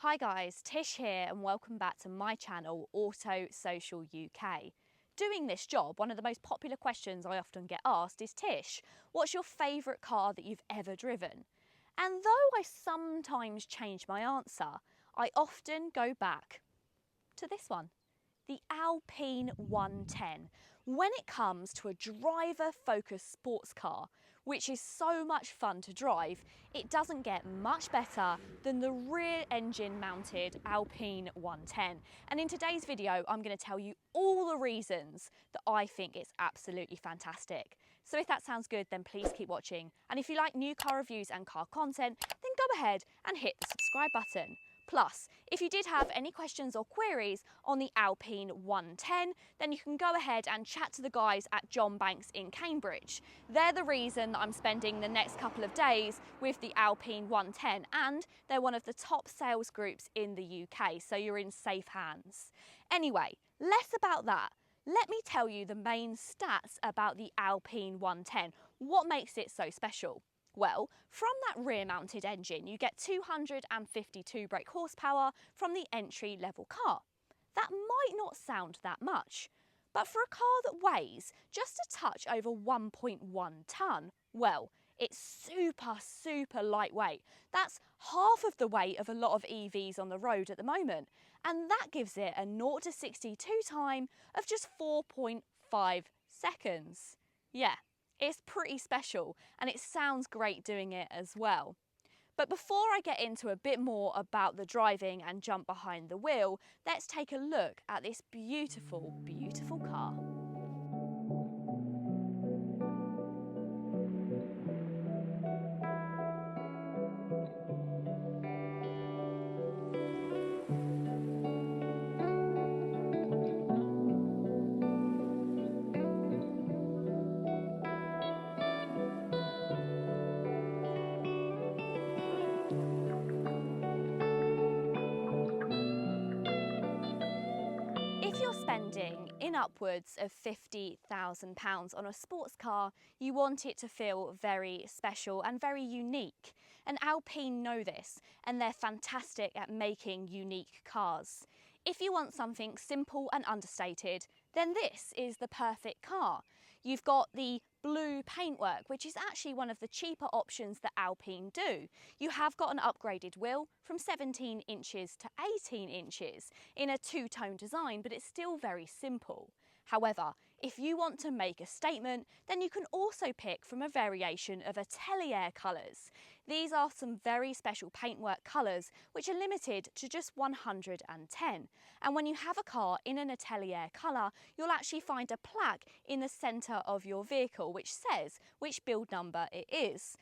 Hi guys, Tish here and welcome back to my channel Auto Social UK. Doing this job, one of the most popular questions I often get asked is, Tish, what's your favourite car that you've ever driven? And though I sometimes change my answer, I often go back to this one, the Alpine A110. When it comes to a driver-focused sports car, which is so much fun to drive, it doesn't get much better than the rear engine mounted Alpine A110. And in today's video, I'm going to tell you all the reasons that I think it's absolutely fantastic. So if that sounds good, then please keep watching. And if you like new car reviews and car content, then go ahead and hit the subscribe button. Plus, if you did have any questions or queries on the Alpine A110, then you can go ahead and chat to the guys at John Banks in Cambridge. They're the reason that I'm spending the next couple of days with the Alpine A110, and they're one of the top sales groups in the UK, so you're in safe hands. Anyway, less about that. Let me tell you the main stats about the Alpine A110. What makes it so special? Well, from that rear-mounted engine, you get 252 brake horsepower from the entry-level car. That might not sound that much, but for a car that weighs just a touch over 1.1 tonne, well, it's super lightweight. That's half of the weight of a lot of EVs on the road at the moment, and that gives it a 0 to 62 time of just 4.5 seconds. Yeah. It's pretty special and it sounds great doing it as well. But before I get into a bit more about the driving and jump behind the wheel, let's take a look at this beautiful car. If you're spending in upwards of £50,000 on a sports car, you want it to feel very special and very unique. And Alpine know this, and they're fantastic at making unique cars. If you want something simple and understated, then this is the perfect car. You've got the blue paintwork, which is actually one of the cheaper options that Alpine do. You have got an upgraded wheel from 17 inches to 18 inches in a two-tone design, but it's still very simple. However, if you want to make a statement, then you can also pick from a variation of Atelier colours. These are some very special paintwork colours which are limited to just 110. And when you have a car in an Atelier colour, you'll actually find a plaque in the centre of your vehicle which says which build number it is.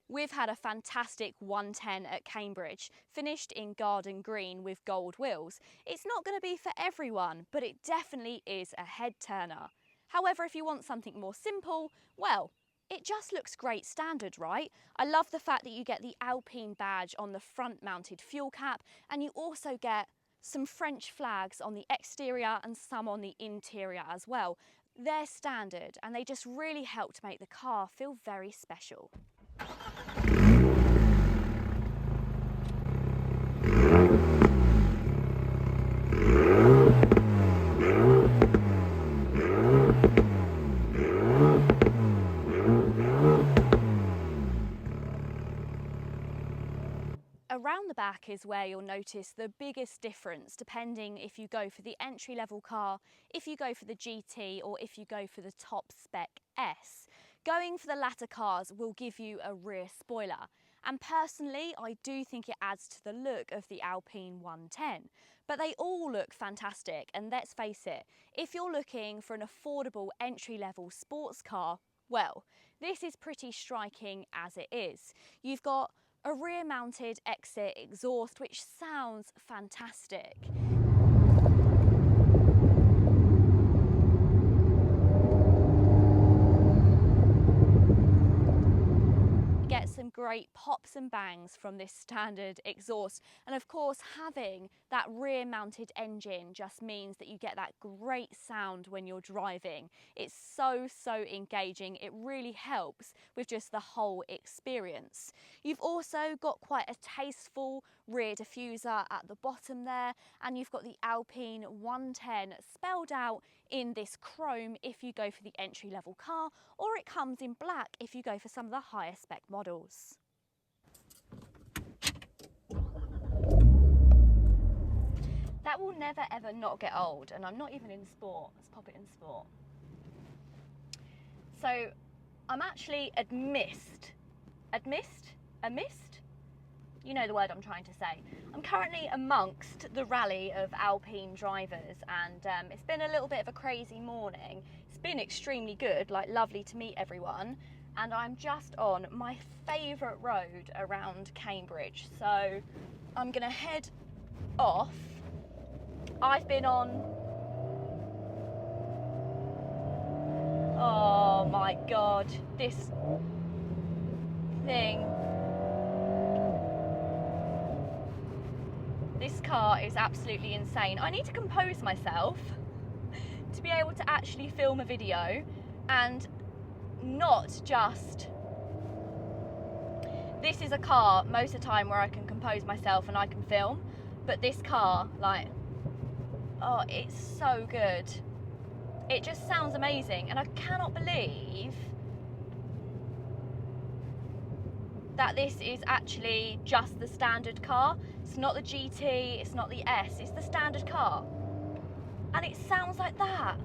We've had a fantastic 110 at Cambridge, finished in garden green with gold wheels. It's not going to be for everyone, but it definitely is a head turner. However, if you want something more simple, well, it just looks great standard, right? I love the fact that you get the Alpine badge on the front mounted fuel cap, and you also get some French flags on the exterior and some on the interior as well. They're standard and they just really help to make the car feel very special. Around the back is where you'll notice the biggest difference depending if you go for the entry-level car, if you go for the GT, or if you go for the top spec S. Going for the latter cars will give you a rear spoiler, and personally I do think it adds to the look of the Alpine A110. But they all look fantastic, and let's face it, if you're looking for an affordable entry-level sports car, well, this is pretty striking as it is. You've got a rear-mounted exit exhaust which sounds fantastic. Get some great pops and bangs from this standard exhaust. And of course, having that rear mounted engine just means that you get that great sound when you're driving. It's so engaging. It really helps with just the whole experience. You've also got quite a tasteful rear diffuser at the bottom there, and you've got the Alpine 110 spelled out in this chrome if you go for the entry level car, or it comes in black if you go for some of the higher spec models. That will never ever not get old, and I'm not even in sport. Let's pop it in sport. So I'm actually amidst? You know the word I'm trying to say. I'm currently amongst the rally of Alpine drivers, and it's been a little bit of a crazy morning. It's been extremely good, like lovely to meet everyone, and I'm just on my favourite road around Cambridge. So I'm gonna head off. I've been on, oh my God, this thing. This car is absolutely insane. I need to compose myself to be able to actually film a video and not just... This is a car most of the time where I can compose myself and I can film, but this car, like, oh, it's so good. It just sounds amazing, and I cannot believe that this is actually just the standard car. It's not the GT, it's not the S, it's the standard car. And it sounds like that.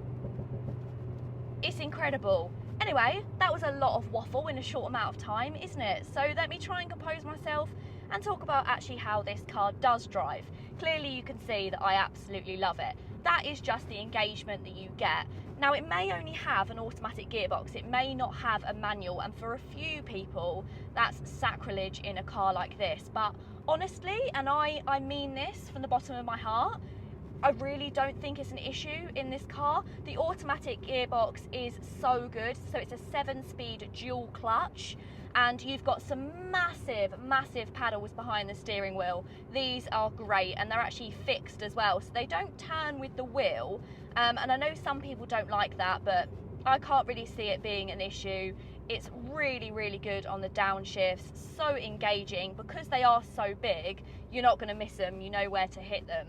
It's incredible. Anyway, that was a lot of waffle in a short amount of time, isn't it? So let me try and compose myself and talk about actually how this car does drive. Clearly you can see that I absolutely love it. That is just the engagement that you get. Now, it may only have an automatic gearbox, it may not have a manual, and for a few people that's sacrilege in a car like this, but honestly, and I mean this from the bottom of my heart, I really don't think it's an issue in this car. The automatic gearbox is so good. So it's a 7-speed dual clutch, and you've got some massive paddles behind the steering wheel. These are great, and they're actually fixed as well, so they don't turn with the wheel. And I know some people don't like that, but I can't really see it being an issue. It's really good on the downshifts, so engaging. Because they are so big, you're not going to miss them, you know where to hit them.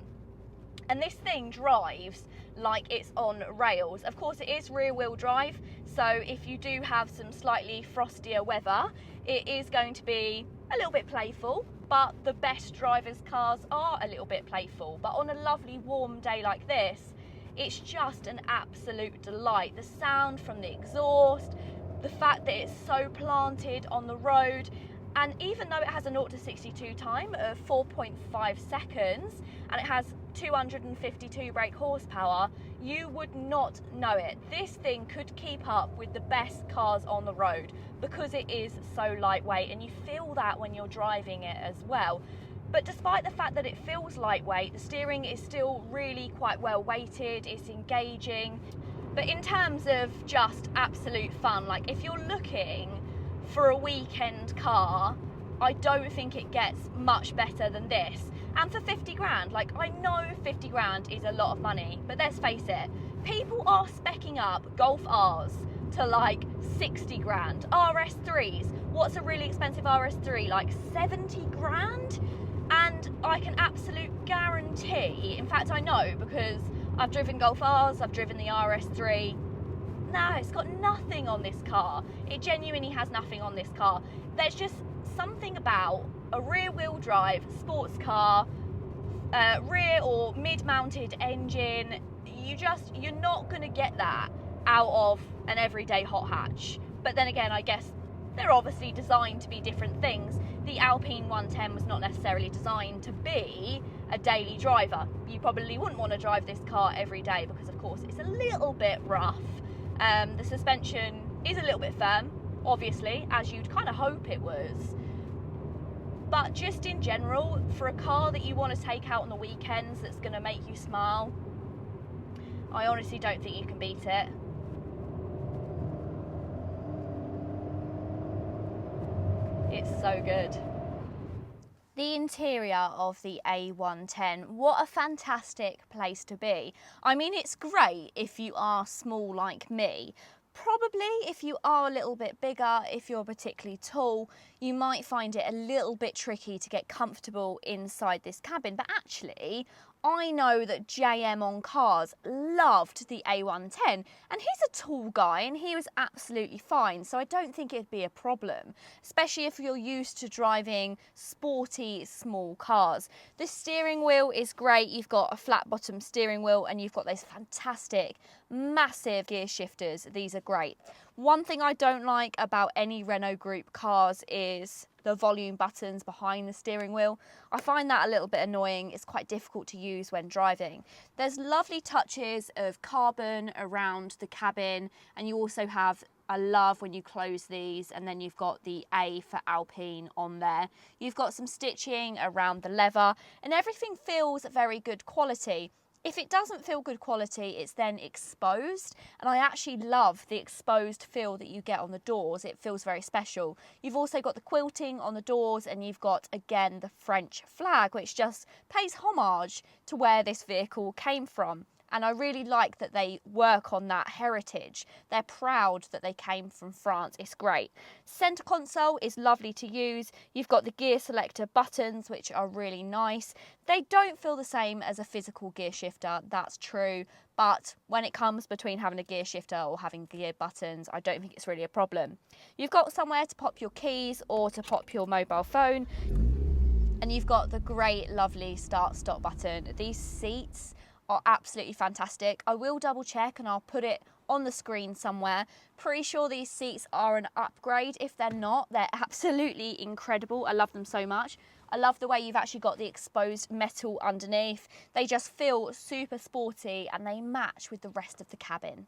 And this thing drives like it's on rails. Of course, it is rear wheel drive, so if you do have some slightly frostier weather, it is going to be a little bit playful, but the best drivers' cars are a little bit playful. But on a lovely warm day like this, it's just an absolute delight. The sound from the exhaust, the fact that it's so planted on the road, and even though it has a 0 to 62 time of 4.5 seconds, and it has 252 brake horsepower, you would not know it. This thing could keep up with the best cars on the road because it is so lightweight, and you feel that when you're driving it as well. But despite the fact that it feels lightweight, the steering is still really quite well weighted, it's engaging. But in terms of just absolute fun, like if you're looking for a weekend car, I don't think it gets much better than this. And for 50 grand, like I know 50 grand is a lot of money, but let's face it, people are speccing up Golf Rs to like 60 grand. RS3s, what's a really expensive RS3? Like 70 grand? And I can absolutely guarantee, in fact I know because I've driven Golf Rs, I've driven the RS3, no, it's got nothing on this car. It genuinely has nothing on this car. There's just something about a rear wheel drive sports car, rear or mid-mounted engine, you're not going to get that out of an everyday hot hatch. But then again, I guess they're obviously designed to be different things. The Alpine 110 was not necessarily designed to be a daily driver. You probably wouldn't want to drive this car every day because of course it's a little bit rough. The suspension is a little bit firm, obviously, as you'd kind of hope it was. But just in general, for a car that you want to take out on the weekends that's going to make you smile, I honestly don't think you can beat it. It's so good. The interior of the A110, what a fantastic place to be. I mean, it's great if you are small like me. Probably if you are a little bit bigger, if you're particularly tall, you might find it a little bit tricky to get comfortable inside this cabin. But actually, I know that JM on Cars loved the A110, and he's a tall guy and he was absolutely fine, so I don't think it'd be a problem, especially if you're used to driving sporty small cars. The steering wheel is great. You've got a flat bottom steering wheel and you've got those fantastic massive gear shifters. These are great. One thing I don't like about any Renault Group cars is the volume buttons behind the steering wheel. I find that a little bit annoying. It's quite difficult to use when driving. There's lovely touches of carbon around the cabin, and you also have, I love when you close these, and then you've got the A for Alpine on there. You've got some stitching around the leather, and everything feels very good quality. If it doesn't feel good quality, it's then exposed, and I actually love the exposed feel that you get on the doors. It feels very special. You've also got the quilting on the doors, and you've got, again, the French flag, which just pays homage to where this vehicle came from. And I really like that they work on that heritage. They're proud that they came from France. It's great. Centre console is lovely to use. You've got the gear selector buttons, which are really nice. They don't feel the same as a physical gear shifter, that's true. But when it comes between having a gear shifter or having gear buttons, I don't think it's really a problem. You've got somewhere to pop your keys or to pop your mobile phone. And you've got the great, lovely start-stop button. These seats are absolutely fantastic. I will double check and I'll put it on the screen somewhere. Pretty sure these seats are an upgrade. If they're not, they're absolutely incredible. I love them so much. I love the way you've actually got the exposed metal underneath. They just feel super sporty and they match with the rest of the cabin.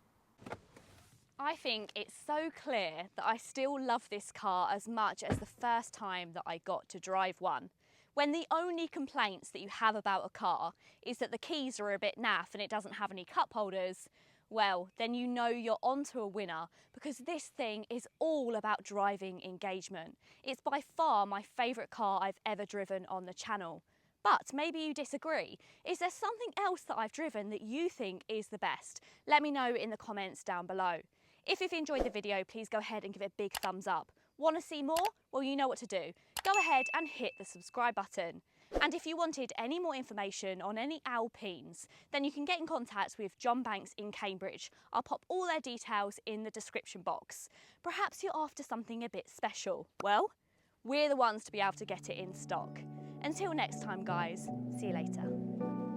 I think it's so clear that I still love this car as much as the first time that I got to drive one. When the only complaints that you have about a car is that the keys are a bit naff and it doesn't have any cup holders, well, then you know you're onto a winner, because this thing is all about driving engagement. It's by far my favourite car I've ever driven on the channel. But maybe you disagree. Is there something else that I've driven that you think is the best? Let me know in the comments down below. If you've enjoyed the video, please go ahead and give it a big thumbs up. Want to see more? Well, you know what to do. Go ahead and hit the subscribe button. And if you wanted any more information on any Alpines, then you can get in contact with John Banks in Cambridge. I'll pop all their details in the description box. Perhaps you're after something a bit special. Well, we're the ones to be able to get it in stock. Until next time, guys, see you later.